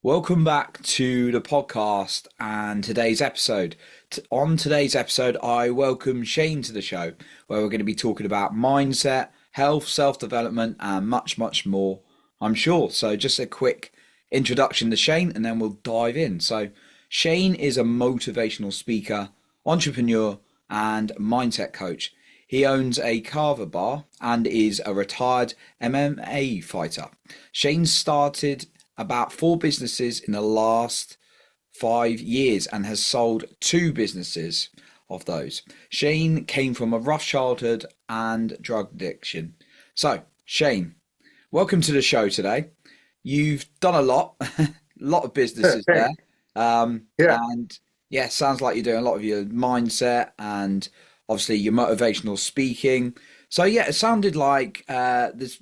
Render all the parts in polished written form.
Welcome back to the podcast and today's episode. On today's episode, I welcome Shane to the show, where we're going to be talking about mindset, health, self-development, and much, much more, I'm sure. So just a quick introduction to Shane, and then we'll dive in. So Shane is a motivational speaker, entrepreneur, and mindset coach. He owns a carver bar and is a retired MMA fighter. Shane started about four businesses in the last 5 years and has sold two businesses of those. Shane came from a rough childhood and drug addiction. So, Shane, welcome to the show today. You've done a lot, a lot of businesses there. Yeah. And yeah, sounds like you're doing a lot of your mindset and obviously your motivational speaking. So yeah, it sounded like this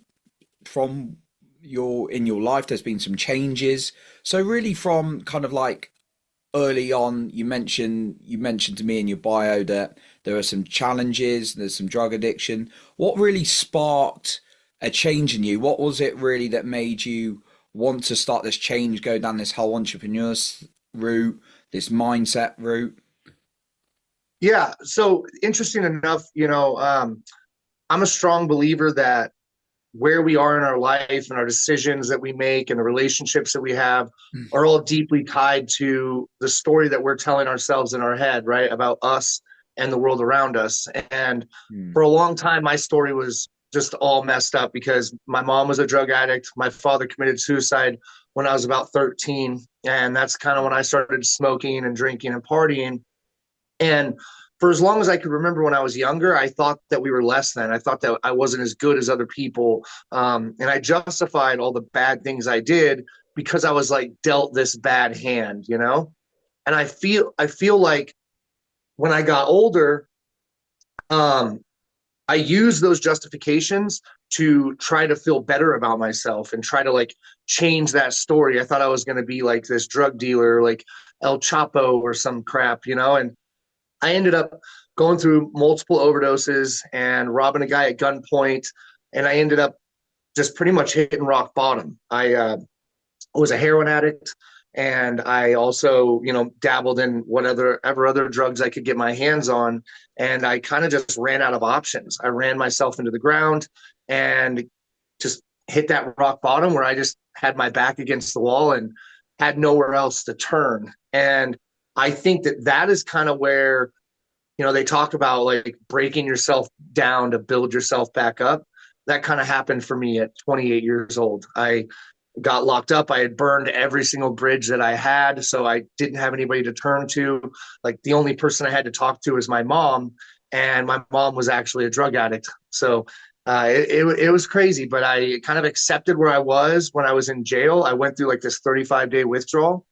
from your life there's been some changes, so really from kind of like early on you mentioned to me in your bio that there are some challenges, there's some drug addiction. What really sparked a change in you? What was it really that made you want to start this change, go down this whole entrepreneur route, this mindset route? Yeah. So interesting enough, I'm a strong believer that where we are in our life and our decisions that we make and the relationships that we have are all deeply tied to the story that we're telling ourselves in our head, right? About us and the world around us. And Mm. for a long time, my story was just all messed up because my mom was a drug addict. My father committed suicide when I was about 13. And that's kind of when I started smoking and drinking and partying. And for as long as I could remember when I was younger, I thought that we were less than. I thought that I wasn't as good as other people. And I justified all the bad things I did because I was like dealt this bad hand, you know? And I feel like when I got older, um, I used those justifications to try to feel better about myself and try to like change that story. I thought I was going to be like this drug dealer, like El Chapo or some crap, and I ended up going through multiple overdoses and robbing a guy at gunpoint. And I ended up just pretty much hitting rock bottom. I was a heroin addict. And I also, dabbled in whatever other drugs I could get my hands on. And I kind of just ran out of options. I ran myself into the ground and just hit that rock bottom where I just had my back against the wall and had nowhere else to turn. And I think that that is kind of where they talk about like breaking yourself down to build yourself back up. That kind of happened for me at 28 years old. I got locked up. I had burned every single bridge that I had. So I didn't have anybody to turn to. Like the only person I had to talk to was my mom. And my mom was actually a drug addict. So it was crazy, but I kind of accepted where I was when I was in jail. I went through like this 35-day withdrawal.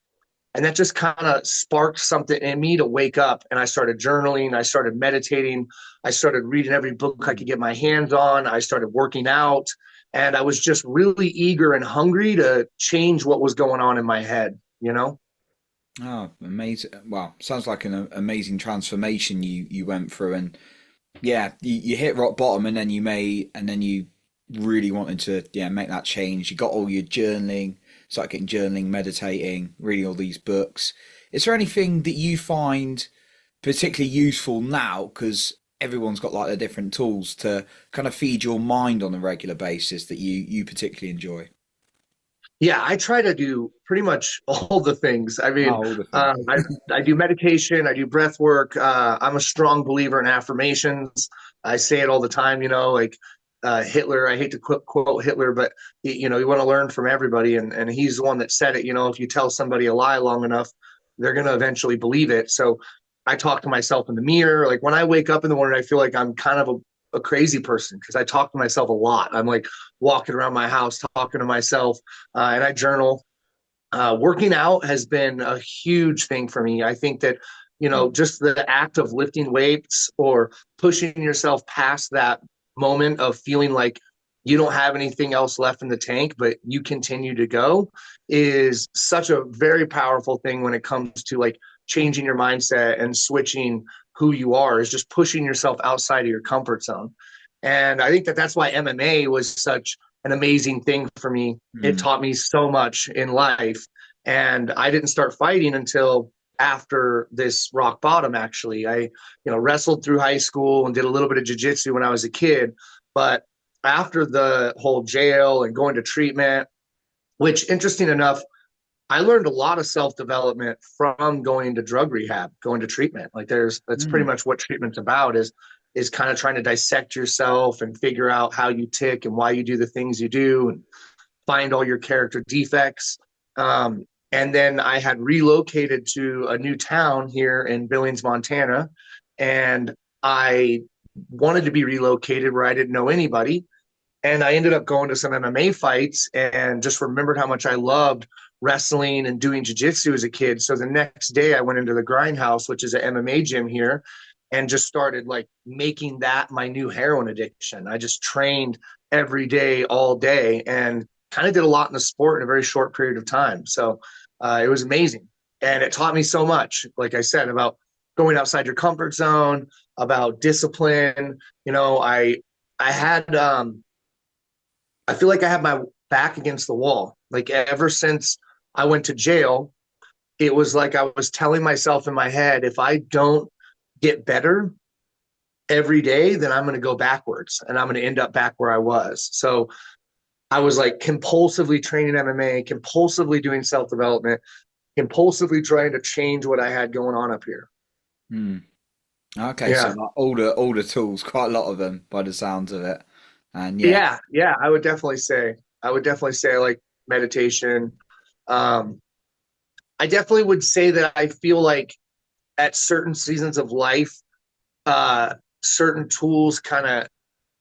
And that just kind of sparked something in me to wake up. And I started journaling. I started meditating. I started reading every book I could get my hands on. I started working out. And I was just really eager and hungry to change what was going on in my head. Oh, amazing. Well, sounds like an amazing transformation you went through. And yeah, you hit rock bottom, and then you really wanted to, yeah, make that change. You got all your journaling, started getting journaling, meditating, reading all these books. Is there anything that you find particularly useful now? Because everyone's got like their different tools to kind of feed your mind on a regular basis that you particularly enjoy. Yeah, I try to do pretty much all the things. I Oh, mean, all the uh, things. I, I do meditation, I do breath work. I'm a strong believer in affirmations. I say it all the time, like Hitler. I hate to quote Hitler, but you want to learn from everybody, and he's the one that said it. If you tell somebody a lie long enough, they're going to eventually believe it. So I talk to myself in the mirror. Like when I wake up in the morning, I feel like I'm kind of a crazy person because I talk to myself a lot. I'm like walking around my house talking to myself, and I journal. Working out has been a huge thing for me. I think that, Mm. just the act of lifting weights or pushing yourself past that moment of feeling like you don't have anything else left in the tank, but you continue to go is such a very powerful thing when it comes to like changing your mindset and switching who you are, is just pushing yourself outside of your comfort zone. And I think that that's why MMA was such an amazing thing for me. It Mm. taught me so much in life. And I didn't start fighting until after this rock bottom. Actually, I wrestled through high school and did a little bit of jiu-jitsu when I was a kid, but after the whole jail and going to treatment, which interesting enough, I learned a lot of self-development from going to drug rehab, going to treatment. Like that's pretty Mm. much what treatment's about, is kind of trying to dissect yourself and figure out how you tick and why you do the things you do and find all your character defects. And then I had relocated to a new town here in Billings, Montana, and I wanted to be relocated where I didn't know anybody. And I ended up going to some MMA fights and just remembered how much I loved wrestling and doing jiu-jitsu as a kid. So the next day I went into the Grindhouse, which is an MMA gym here, and just started like making that my new heroin addiction. I just trained every day, all day, and kind of did a lot in the sport in a very short period of time. So it was amazing. And it taught me so much, like I said, about going outside your comfort zone, about discipline. I had I feel like I have my back against the wall. Like ever since I went to jail, it was like I was telling myself in my head, if I don't get better every day, then I'm going to go backwards and I'm going to end up back where I was. So I was like compulsively training MMA, compulsively doing self development, compulsively trying to change what I had going on up here. Mm. Okay, so Yeah. like all the tools, quite a lot of them by the sounds of it. And yeah. Yeah. Yeah. I would definitely say I like meditation. Um, I definitely would say that I feel like at certain seasons of life, uh, certain tools kind of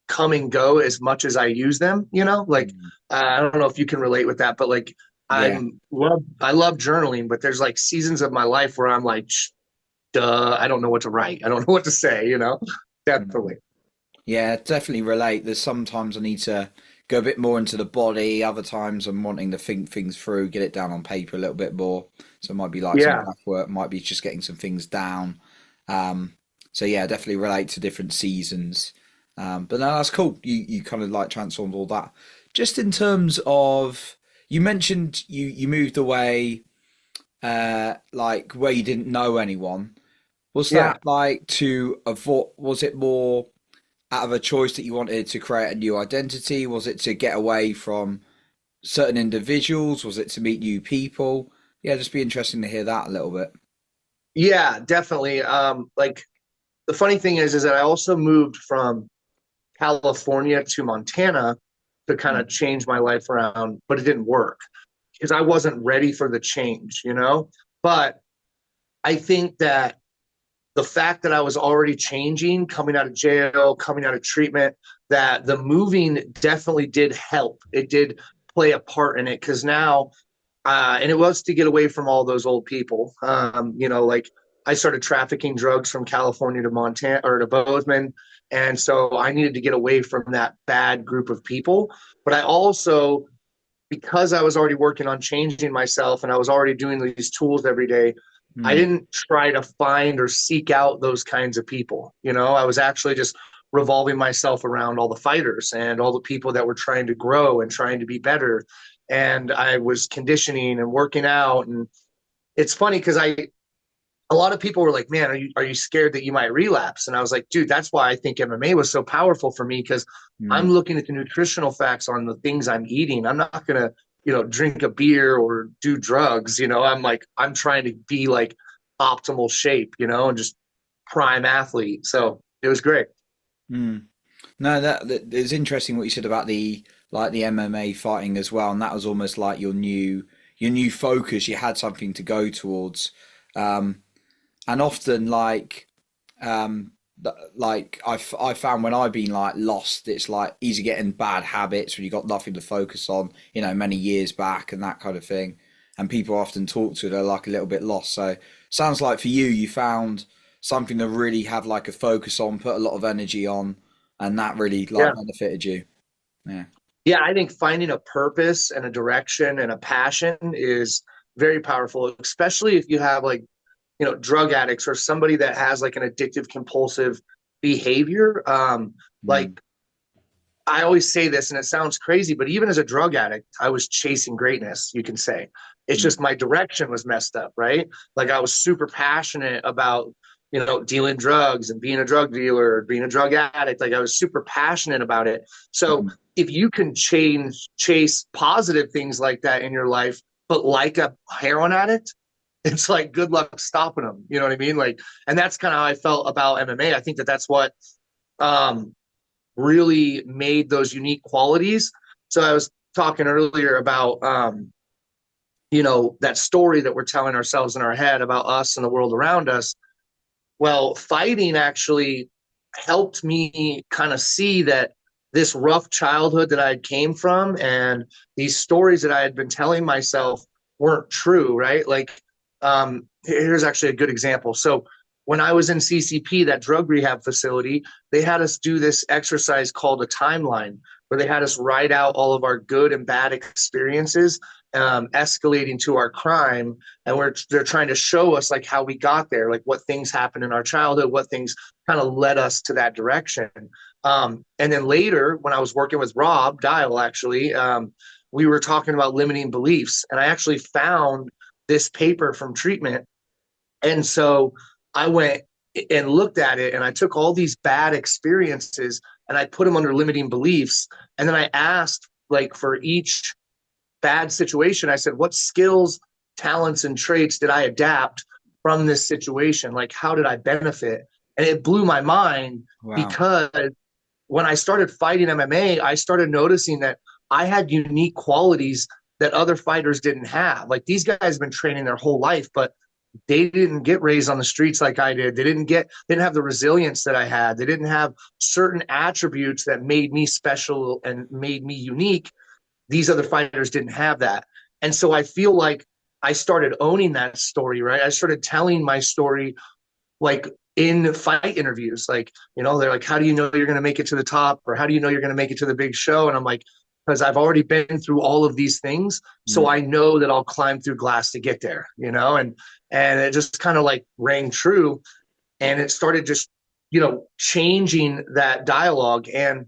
come and go as much as I use them. Like Mm. I don't know if you can relate with that, but like Yeah. I love journaling, but there's like seasons of my life where I'm like, duh, I don't know what to write. I don't know what to say. Mm. Definitely. Yeah, definitely relate. There's sometimes I need to go a bit more into the body. Other times I'm wanting to think things through, get it down on paper a little bit more. So it might be like some Yeah. breath work, might be just getting some things down. Um, so yeah, definitely relate to different seasons. But no, that's cool. You kind of like transformed all that. Just in terms of, you mentioned you moved away, like where you didn't know anyone. Was Yeah. that like to avoid? Was it more out of a choice that you wanted to create a new identity? Was it to get away from certain individuals? Was it to meet new people? Yeah, just be interesting to hear that a little bit. Yeah, definitely. Like the funny thing is that I also moved from California to Montana to kind of Mm. change my life around, but it didn't work because I wasn't ready for the change. But I think that the fact that I was already changing, coming out of jail, coming out of treatment, that the moving definitely did help. It did play a part in it because now, and it was to get away from all those old people. Like I started trafficking drugs from California to Montana or to Bozeman. And so I needed to get away from that bad group of people. But I also, because I was already working on changing myself and I was already doing these tools every day, I Mm. didn't try to find or seek out those kinds of people. I was actually just revolving myself around all the fighters and all the people that were trying to grow and trying to be better. And I was conditioning and working out. And it's funny because a lot of people were like, man, are you scared that you might relapse? And I was like, dude, that's why I think MMA was so powerful for me because I'm Mm. looking at the nutritional facts on the things I'm eating. I'm not going to, drink a beer or do drugs. I'm trying to be like optimal shape, and just prime athlete. So it was great. Mm. No, that it's interesting what you said about the MMA fighting as well, and that was almost like your new focus. You had something to go towards, um, and often I found when I've been like lost, it's like easy getting bad habits when you got nothing to focus on, many years back and that kind of thing. And people often talk to, they're like a little bit lost. So sounds like for you, you found something to really have like a focus on, put a lot of energy on, and that really Yeah. like benefited you. Yeah. Yeah. I think finding a purpose and a direction and a passion is very powerful, especially if you have like, drug addicts or somebody that has like an addictive compulsive behavior. Mm. Like I always say this and it sounds crazy, but even as a drug addict, I was chasing greatness, you can say. It's Mm, just my direction was messed up, right? Like I was super passionate about, dealing drugs and being a drug dealer, being a drug addict. Like I was super passionate about it. So mm, if you can chase positive things like that in your life, but like a heroin addict, it's like good luck stopping them. You know what I mean? Like, and that's kind of how I felt about MMA. I think that that's what um, really made those unique qualities. So I was talking earlier about that story that we're telling ourselves in our head about us and the world around us. Well, fighting actually helped me kind of see that this rough childhood that I came from and these stories that I had been telling myself weren't true, right? Like, here's actually a good example. So, when I was in CCP, that drug rehab facility, they had us do this exercise called a timeline, where they had us write out all of our good and bad experiences, escalating to our crime, and they're trying to show us like how we got there, like what things happened in our childhood, what things kind of led us to that direction. And then later, when I was working with Rob Dial, actually, we were talking about limiting beliefs, and I actually found this paper from treatment, and so I went and looked at it, and I took all these bad experiences and I put them under limiting beliefs, and then I asked, like, for each bad situation, I said, what skills, talents, and traits did I adapt from this situation? Like, how did I benefit? And it blew my mind wow. because when I started fighting MMA, I started noticing that I had unique qualities that other fighters didn't have. Like these guys have been training their whole life, but they didn't get raised on the streets like I did. They didn't have the resilience that I had. They didn't have certain attributes that made me special and made me unique. These other fighters didn't have that. And so I feel like I started owning that story, right? I started telling my story like in fight interviews. Like, they're like, how do you know you're going to make it to the top? Or how do you know you're going to make it to the big show? And I'm like, because I've already been through all of these things. So Mm. I know that I'll climb through glass to get there, and it just kind of like rang true. And it started just, changing that dialogue. And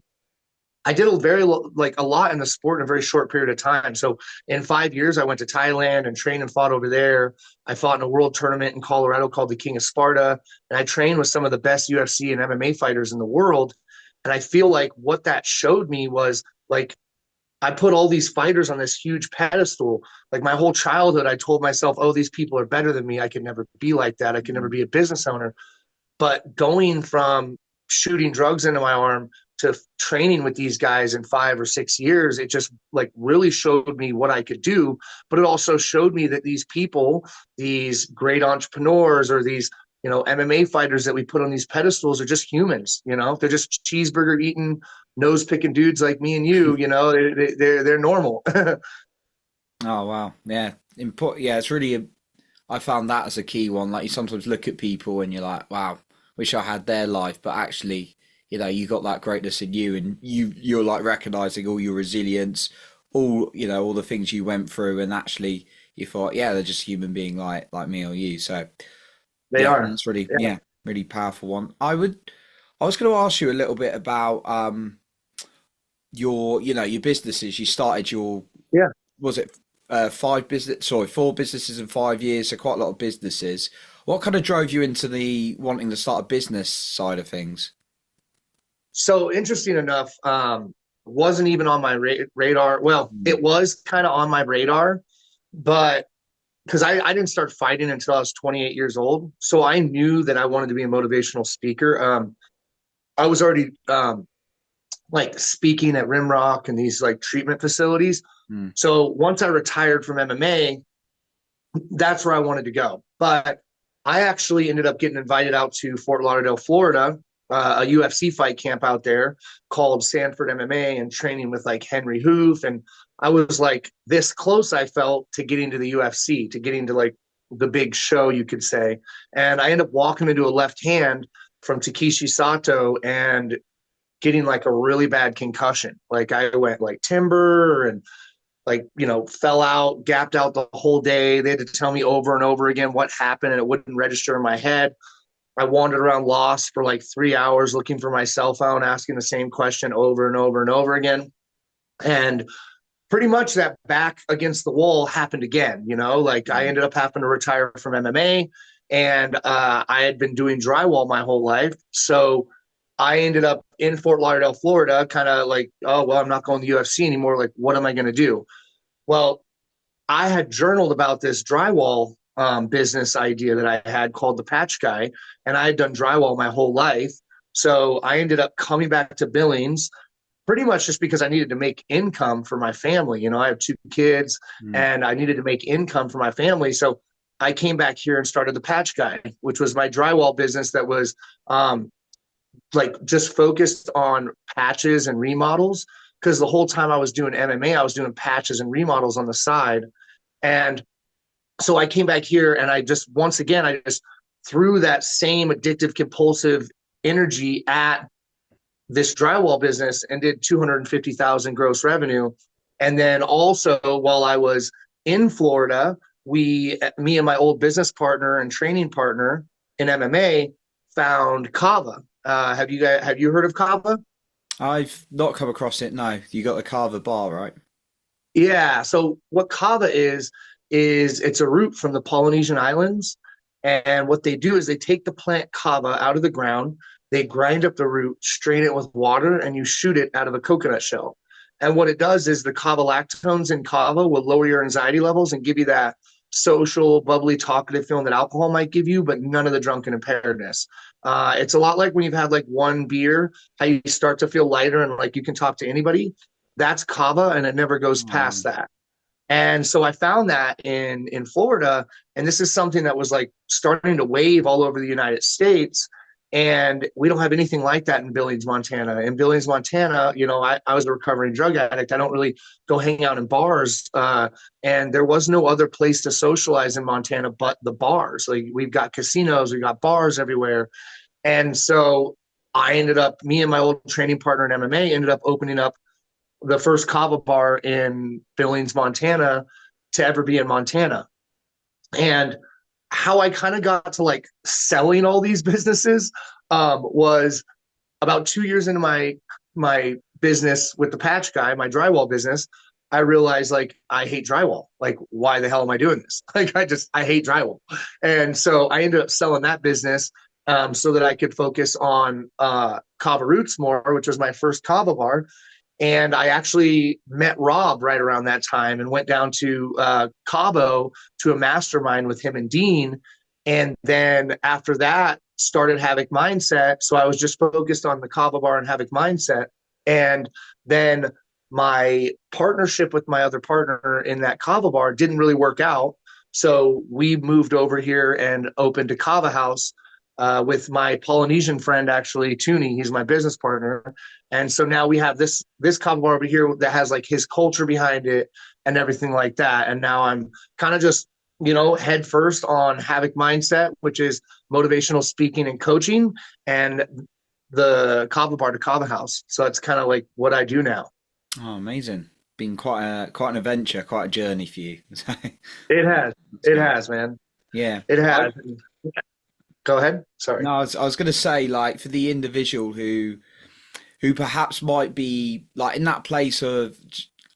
I did a lot in the sport in a very short period of time. So in 5 years, I went to Thailand and trained and fought over there. I fought in a world tournament in Colorado called the King of Sparta, and I trained with some of the best UFC and MMA fighters in the world. And I feel like what that showed me was like I put all these fighters on this huge pedestal. Like my whole childhood, I told myself, "Oh, these people are better than me. I could never be like that. I could never Mm. be a business owner." But going from shooting drugs into my arm to training with these guys in 5 or 6 years, it just like really showed me what I could do. But it also showed me that these people, these great entrepreneurs or these, MMA fighters that we put on these pedestals are just humans, they're just cheeseburger eating, nose picking dudes like me and you, they're normal. Oh wow, yeah. Yeah, it's really. I found that as a key one. Like you sometimes look at people and you're like, wow, wish I had their life, but actually, you got that greatness in you, and you're like recognizing all your resilience, all the things you went through, and actually you thought, yeah, they're just human being like me or you. So They yeah, are. that's really Yeah. really powerful one. I was going to ask you a little bit about your businesses. You started your Yeah. was it four businesses in 5 years, so quite a lot of businesses. What kind of drove you into the wanting to start a business side of things? So interesting enough, wasn't even on my radar. Well, Mm. it was kind of on my radar, but because I didn't start fighting until I was 28 years old. So I knew that I wanted to be a motivational speaker. I was already like speaking at Rimrock and these like treatment facilities. Mm. So once I retired from MMA, that's where I wanted to go. But I actually ended up getting invited out to Fort Lauderdale, Florida, a UFC fight camp out there called Sanford MMA, and training with like Henry Hoof. And I was like this close, I felt, to getting to the UFC, to getting to like the big show, you could say. And I ended up walking into a left hand from Takeshi Sato and getting like a really bad concussion. Like I went like timber and like, fell out, gapped out the whole day. They had to tell me over and over again what happened, and it wouldn't register in my head. I wandered around lost for like 3 hours looking for my cell phone, asking the same question over and over and over again. And pretty much that back against the wall happened again. Like I Mm. ended up having to retire from MMA, and I had been doing drywall my whole life. So I ended up in Fort Lauderdale, Florida, kind of like, oh, well, I'm not going to the UFC anymore. Like, what am I going to do? Well, I had journaled about this drywall business idea that I had called the Patch Guy, and I had done drywall my whole life. So I ended up coming back to Billings pretty much just because I needed to make income for my family. I have 2 kids Mm. and I needed to make income for my family. So I came back here and started the Patch Guy, which was my drywall business that was um, like just focused on patches and remodels. Because the whole time I was doing MMA, I was doing patches and remodels on the side. And so I came back here and once again, I just threw that same addictive, compulsive energy at this drywall business and did 250,000 gross revenue. And then also while I was in Florida, me and my old business partner and training partner in MMA found Kava. Have you heard of Kava? I've not come across it. No, you got the Carver bar, right? Yeah. So what kava is it's a root from the Polynesian islands. And what they do is they take the plant kava out of the ground, they grind up the root, strain it with water, and you shoot it out of a coconut shell. And what it does is the kava lactones in kava will lower your anxiety levels and give you that social, bubbly, talkative feeling that alcohol might give you, but none of the drunken impairedness. It's a lot like when you've had like one beer, how you start to feel lighter and like you can talk to anybody. That's kava, and it never goes past Oh, that. And so I found that in Florida, and this is something that was like starting to wave all over the United States. And we don't have anything like that in Billings, Montana. In Billings, Montana, I was a recovering drug addict. I don't really go hang out in bars. And there was no other place to socialize in Montana but the bars. Like we've got casinos, we've got bars everywhere. And so me and my old training partner in MMA ended up opening up the first kava bar in Billings, Montana to ever be in Montana. And how I kind of got to like selling all these businesses was about 2 years into my business with the Patch Guy, my drywall business. I realized like I hate drywall. Like, why the hell am I doing this? Like, I hate drywall, and so I ended up selling that business so that I could focus on Kava Roots more, which was my first Kava bar. And I actually met Rob right around that time and went down to Cabo to a mastermind with him and Dean. And then after that, started Havoc Mindset. So I was just focused on the Cabo bar and Havoc Mindset. And then my partnership with my other partner in that Cabo bar didn't really work out. So we moved over here and opened a Kava house with my Polynesian friend, actually, Tooney. He's my business partner. And so now we have this Kava bar over here that has like his culture behind it and everything like that. And now I'm kind of just, head first on Havoc Mindset, which is motivational speaking and coaching, and the Kava bar to Kava house. So it's kind of like what I do now. oh, amazing. Been quite an adventure, quite a journey for you. It has. That's It good. has, man. Yeah. It I, has. Go ahead. Sorry. no, I was going to say, like, for the individual who perhaps might be like in that place of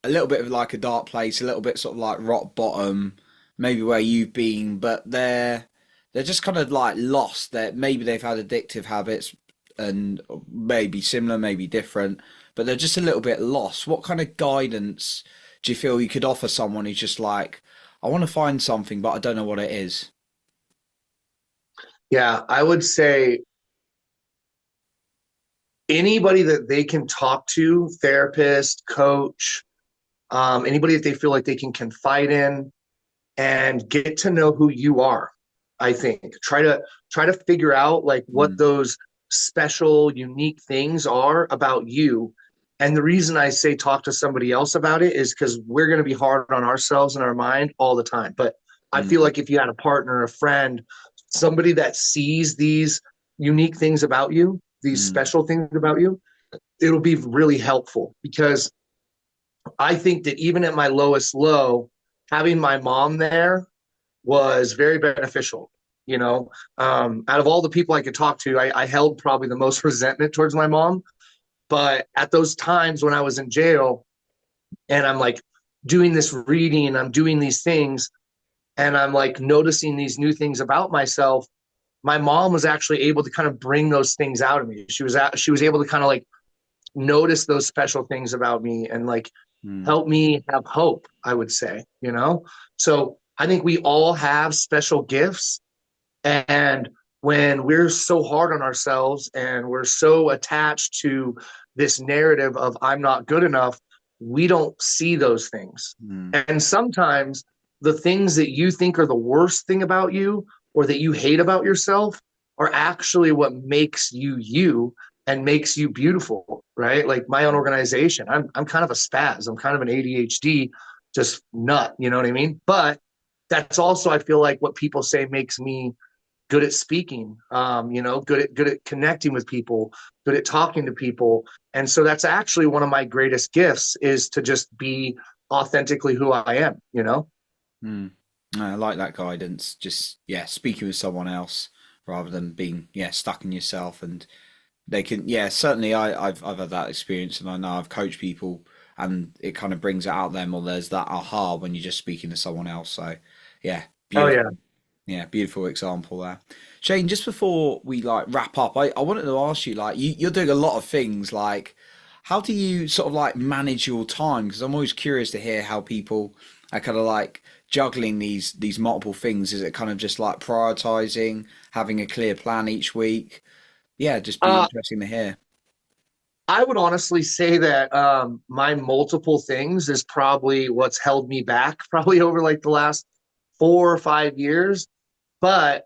a little bit of like a dark place, a little bit sort of like rock bottom, maybe where you've been, but they're just kind of like lost. That maybe they've had addictive habits and maybe similar, maybe different, but they're just a little bit lost. What kind of guidance do you feel you could offer someone who's just like, I want to find something, but I don't know what it is? Yeah, I would say anybody that they can talk to, therapist, coach, anybody that they feel like they can confide in and get to know who you are. I think try to figure out like what Mm, those special, unique things are about you. And the reason I say talk to somebody else about it is because we're going to be hard on ourselves and our mind all the time. But I feel mm, like if you had a partner, a friend, somebody that sees these unique things about you, these mm, special things about you, it'll be really helpful because I think that even at my lowest low, having my mom there was very beneficial. you know. Out of all the people I could talk to, I held probably the most resentment towards my mom. But at those times when I was in jail and I'm like doing this reading, I'm doing these things, and I'm like noticing these new things about myself, my mom was actually able to kind of bring those things out of me. She was able to kind of like notice those special things about me and like Mm, help me have hope, I would say, you know? So I think we all have special gifts. And when we're so hard on ourselves and we're so attached to this narrative of I'm not good enough, we don't see those things. mm, And sometimes the things that you think are the worst thing about you or that you hate about yourself are actually what makes you you and makes you beautiful, right? Like my own organization, I'm kind of a spaz. I'm kind of an ADHD just nut, you know what I mean? But that's also I feel like what people say makes me good at speaking, good at connecting with people, good at talking to people. And so that's actually one of my greatest gifts is to just be authentically who I am, you know? mm. I like that guidance. Just speaking with someone else rather than being stuck in yourself. And they can certainly I've had that experience, and I know I've coached people, and it kind of brings it out them, or there's that aha when you're just speaking to someone else. So yeah, Oh yeah. beautiful. Yeah, beautiful example there. Shane, just before we like wrap up, I wanted to ask you, like, you're doing a lot of things, like, how do you sort of like manage your time? Because I'm always curious to hear how people are kind of like juggling these multiple things. Is it kind of just like prioritizing, having a clear plan each week? Yeah, just be Uh, interesting to hear. I would honestly say that my multiple things is probably what's held me back, probably over like the last 4 or 5 years. But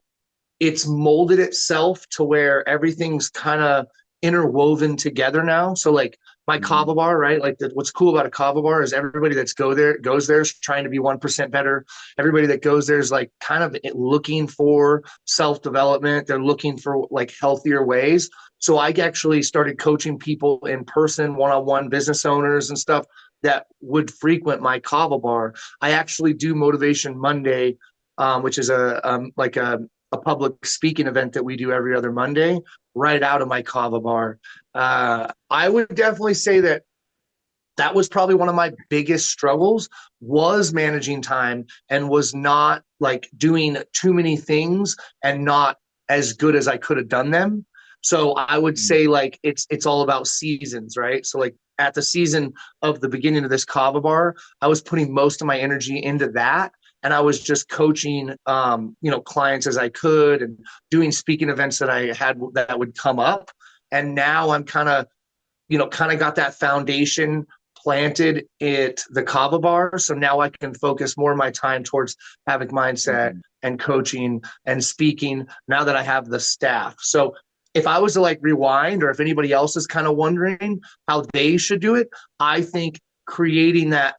it's molded itself to where everything's kind of interwoven together now. So like my Mm, kava bar, right? Like what's cool about a kava bar is everybody that's goes there is trying to be 1% better. Everybody that goes there is like kind of looking for self development. They're looking for like healthier ways. So I actually started coaching people in person, one on one business owners and stuff that would frequent my kava bar. I actually do Motivation Monday, which is a public speaking event that we do every other Monday right out of my kava bar. I would definitely say that that was probably one of my biggest struggles was managing time and was not like doing too many things and not as good as I could have done them. So I would mm, say like it's all about seasons, right? So like at the season of the beginning of this kava bar, I was putting most of my energy into that, and I was just coaching clients as I could and doing speaking events that I had that would come up. And now I'm kind of got that foundation planted at the kava bar. So now I can focus more of my time towards havoc mindset mm, and coaching and speaking now that I have the staff. So if I was to like rewind, or if anybody else is kind of wondering how they should do it, I think creating that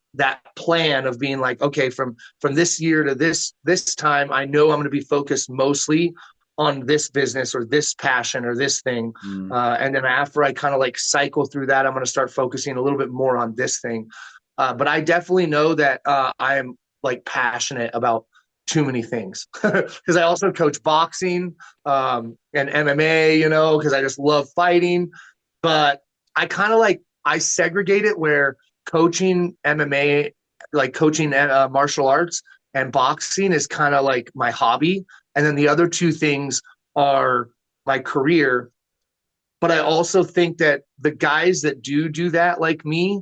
plan of being like, okay, from this year to this time, I know I'm going to be focused mostly on this business or this passion or this thing. mm. And then after I kind of like cycle through that, I'm going to start focusing a little bit more on this thing. But I definitely know that I am like passionate about too many things because I also coach boxing and MMA, because I just love fighting. But I kind of like I segregate it where coaching MMA, like coaching martial arts and boxing is kind of like my hobby. And then the other two things are my career. But I also think that the guys that do that, like me,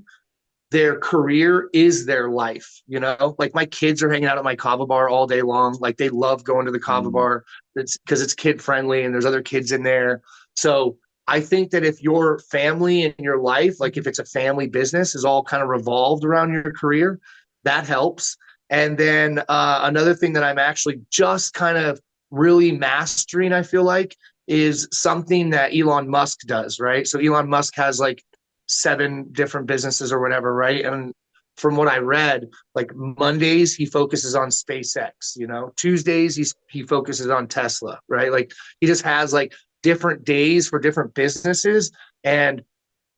their career is their life. Like my kids are hanging out at my kava bar all day long. Like they love going to the kava Mm. bar. It's because it's kid friendly and there's other kids in there. So I think that if your family and your life, like if it's a family business, is all kind of revolved around your career, that helps. And then another thing that I'm actually just kind of really mastering, I feel like, is something that Elon Musk does, right? So Elon Musk has like 7 different businesses or whatever, right? And from what I read, like Mondays he focuses on SpaceX, Tuesdays he focuses on Tesla, right? Like he just has like different days for different businesses. And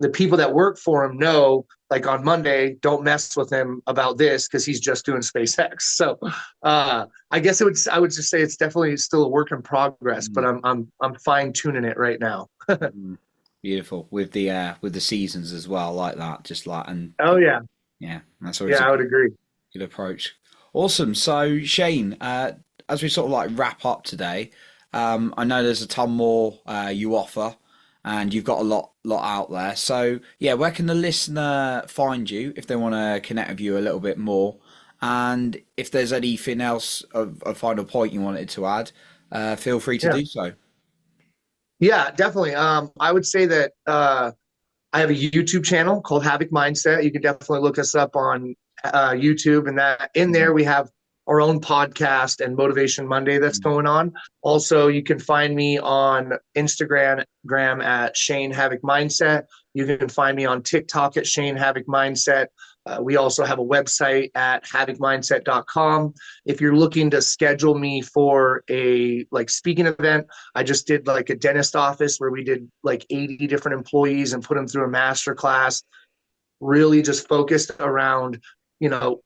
the people that work for him know, like on Monday, don't mess with him about this because he's just doing SpaceX. So I guess I would just say it's definitely still a work in progress, but Mm, I'm fine tuning it right now. mm. Beautiful with the seasons as well, like that. Just like and Oh yeah, yeah, that's always yeah, a I would agree. good approach. Awesome. So Shane, as we sort of like wrap up today, I know there's a ton more you offer, and you've got a lot out there. So yeah, where can the listener find you if they want to connect with you a little bit more? And if there's anything else of a final point you wanted to add, feel free to Yeah, do so. yeah, definitely. I would say that I have a YouTube channel called Havoc Mindset. You can definitely look us up on YouTube, and that in there Mhm. we have our own podcast and Motivation Monday that's going on. Also, you can find me on Instagram at Shane Havoc Mindset. You can find me on TikTok at Shane Havoc Mindset. We also have a website at havocmindset.com. If you're looking to schedule me for a like speaking event, I just did like a dentist office where we did like 80 different employees and put them through a master class, really just focused around,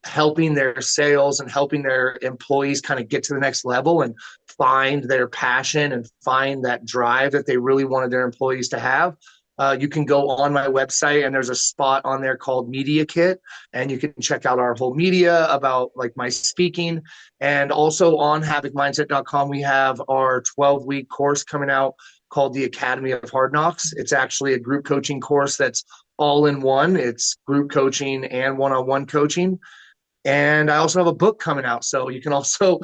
helping their sales and helping their employees kind of get to the next level and find their passion and find that drive that they really wanted their employees to have. You can go on my website and there's a spot on there called Media Kit, and you can check out our whole media about like my speaking. And also on havocmindset.com, we have our 12-week course coming out called the Academy of Hard Knocks. It's actually a group coaching course that's all in one. It's group coaching and one-on-one coaching. And I also have a book coming out. So you can also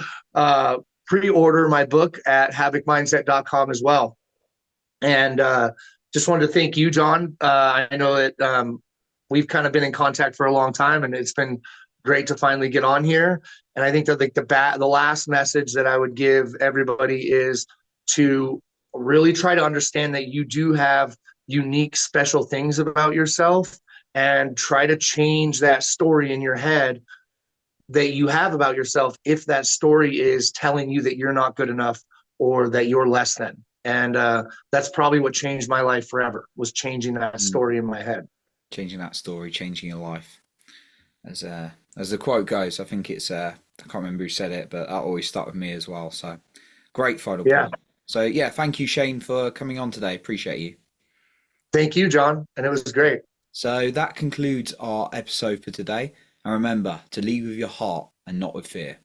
pre-order my book at havocmindset.com as well. And just wanted to thank you, John. I know that we've kind of been in contact for a long time, and it's been great to finally get on here. And I think that like the last message that I would give everybody is to really try to understand that you do have unique, special things about yourself, and try to change that story in your head that you have about yourself if that story is telling you that you're not good enough or that you're less than. And that's probably what changed my life forever, was changing that Mm. story in my head. Changing that story, changing your life. As the quote goes, I think it's I can't remember who said it, but that always stuck with me as well. So great final Yeah. point. So yeah, thank you, Shane, for coming on today. Appreciate you. Thank you, John. And it was great. So that concludes our episode for today. And remember to lead with your heart and not with fear.